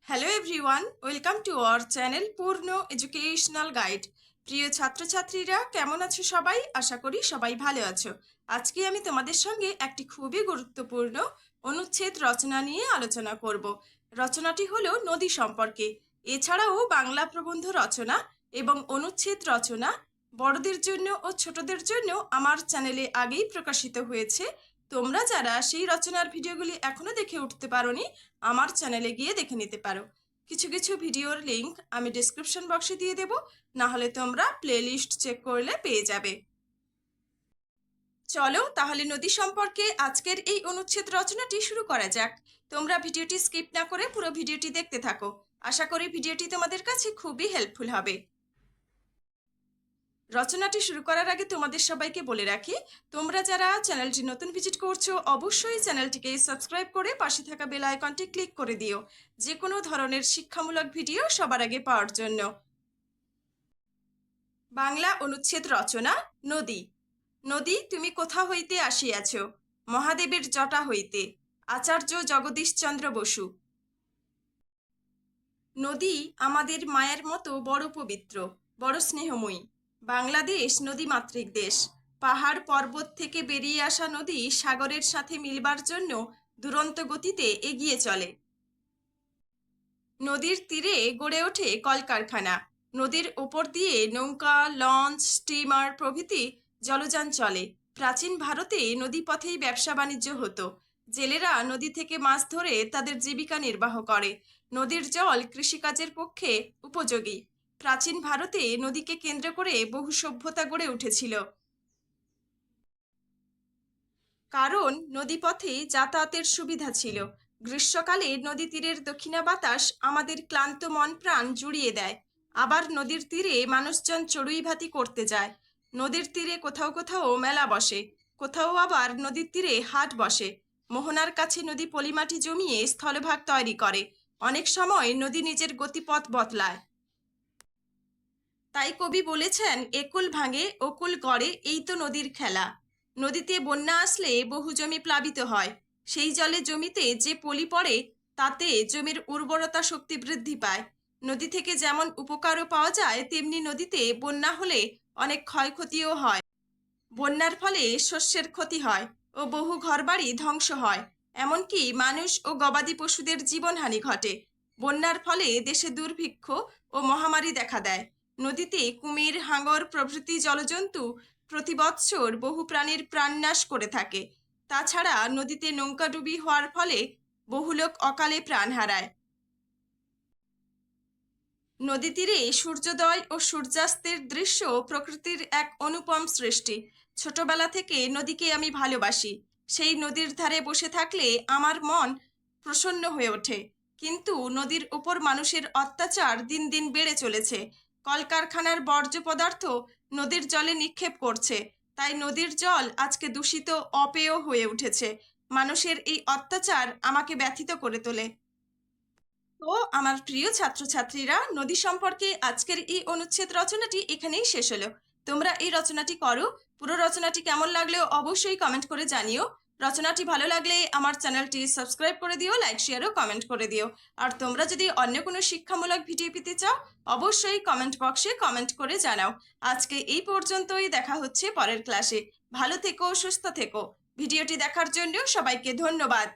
Hello everyone, welcome to our channel পূর্ণ educational guide. প্রিয় ছাত্রছাত্রীরা, কেমন আছো সবাই? আশা করি সবাই ভালো আছো। আজকে আমি তোমাদের সঙ্গে একটি খুবই গুরুত্বপূর্ণ অনুচ্ছেদ রচনা নিয়ে আলোচনা করব। রচনাটি হলো নদী সম্পর্কে। এছাড়াও বাংলা প্রবন্ধ রচনা এবং অনুচ্ছেদ রচনা বড়দের জন্য ও ছোটদের জন্য আমার চ্যানেলে আগেই প্রকাশিত হয়েছে। তোমরা যারা সেই রচনার ভিডিওগুলি এখনো দেখে উঠতে পারোনি, আমার চ্যানেলে গিয়ে দেখে নিতে পারো। কিছু কিছু ভিডিওর লিংক আমি ডেসক্রিপশন বক্সে দিয়ে দেব, না হলে তোমরা প্লেলিস্ট চেক করলে পেয়ে যাবে। চলো তাহলে নদী সম্পর্কে আজকের এই অনুচ্ছেদ রচনাটি শুরু করা যাক। তোমরা ভিডিওটি স্কিপ না করে পুরো ভিডিওটি দেখতে থাকো। আশা করি ভিডিওটি তোমাদের কাছে খুবই হেল্পফুল হবে। রচনাটি শুরু করার আগে তোমাদের সবাইকে বলে রাখি, তোমরা যারা চ্যানেলটি নতুন ভিজিট করছো অবশ্যই চ্যানেলটিকে সাবস্ক্রাইব করে পাশে থাকা বেল আইকনটি ক্লিক করে দিও, যে কোনো ধরনের শিক্ষামূলক ভিডিও সবার আগে পাওয়ার জন্য। বাংলা অনুচ্ছেদ রচনা। নদী। নদী, তুমি কোথা হইতে আসিয়াছ? মহাদেবের জটা হইতে। আচার্য জগদীশচন্দ্র বসু। নদী আমাদের মায়ের মতো বড় পবিত্র, বড় স্নেহময়ী। বাংলাদেশ নদীমাতৃক দেশ। পাহাড় পর্বত থেকে বেরিয়ে আসা নদী সাগরের সাথে মিলবার জন্য দুরন্ত গতিতে এগিয়ে চলে। নদীর তীরে গড়ে ওঠে কলকারখানা। নদীর ওপর দিয়ে নৌকা, লঞ্চ, স্টিমার প্রভৃতি জলযান চলে। প্রাচীন ভারতে নদীপথেই ব্যবসা বাণিজ্য হতো। জেলেরা নদী থেকে মাছ ধরে তাদের জীবিকা নির্বাহ করে। নদীর জল কৃষিকাজের পক্ষে উপযোগী। প্রাচীন ভারতে নদীকে কেন্দ্র করে বহু সভ্যতা গড়ে উঠেছিল, কারণ নদীপথে যাতায়াতের সুবিধা ছিল। গ্রীষ্মকালে নদী তীরের দক্ষিণা বাতাস আমাদের ক্লান্ত মন প্রাণ জুড়িয়ে দেয়। আবার নদীর তীরে মানুষজন চড়ুই ভাতি করতে যায়। নদীর তীরে কোথাও কোথাও মেলা বসে, কোথাও আবার নদীর তীরে হাট বসে। মোহনার কাছে নদী পলিমাটি জমিয়ে স্থলভাগ তৈরি করে। অনেক সময় নদী নিজের গতিপথ বদলায়। তাই কবি বলেছেন, একুল ভাঙে ওকুল গড়ে, এই তো নদীর খেলা। নদীতে বন্যা আসলে বহু জমি প্লাবিত হয়। সেই জলে জমিতে যে পলি পড়ে তাতে জমির উর্বরতা শক্তি বৃদ্ধি পায়। নদী থেকে যেমন উপকারও পাওয়া যায়, তেমনি নদীতে বন্যা হলে অনেক ক্ষয়ক্ষতিও হয়। বন্যার ফলে শস্যের ক্ষতি হয় ও বহু ঘরবাড়ি ধ্বংস হয়। এমনকি মানুষ ও গবাদি পশুদের জীবনহানি ঘটে। বন্যার ফলে দেশে দুর্ভিক্ষ ও মহামারী দেখা দেয়। নদীতে কুমির, হাঙর প্রভৃতি জলজন্তু প্রতি বৎসর বহু প্রাণীর প্রাণনাশ করে থাকে। তাছাড়া নদীতে নৌকাডুবি হওয়ার ফলে বহু লোক অকালে প্রাণ হারায়। নদী তীরে সূর্যোদয় ও সূর্যাস্তের দৃশ্য প্রকৃতির এক অনুপম সৃষ্টি। ছোটবেলা থেকে নদীকে আমি ভালোবাসি। সেই নদীর ধারে বসে থাকলে আমার মন প্রসন্ন হয়ে ওঠে। কিন্তু নদীর ওপর মানুষের অত্যাচার দিন দিন বেড়ে চলেছে। কলকারখানার বর্জ্য পদার্থ নদীর জলে নিক্ষেপ করছে, তাই নদীর জল আজকে দূষিত, অপেয় হয়ে উঠেছে। মানুষের এই অত্যাচার আমাকে ব্যথিত করে তোলে। তো আমার প্রিয় ছাত্রছাত্রীরা, নদী সম্পর্কে আজকের এই অনুচ্ছেদ রচনাটি এখানেই শেষ হলো। তোমরা এই রচনাটি করো। পুরো রচনাটি কেমন লাগলেও অবশ্যই কমেন্ট করে জানিও। রচনাটি ভালো লাগলে আমার চ্যানেলটি সাবস্ক্রাইব করে দিও, লাইক, শেয়ার ও কমেন্ট করে দিও। আর তোমরা যদি অন্য কোনো শিক্ষামূলক ভিডিও পেতে চাও অবশ্যই কমেন্ট বক্সে কমেন্ট করে জানাও। আজকে এই পর্যন্তই, দেখা হচ্ছে পরের ক্লাসে। ভালো থেকো, সুস্থ থেকো। ভিডিওটি দেখার জন্য সবাইকে ধন্যবাদ।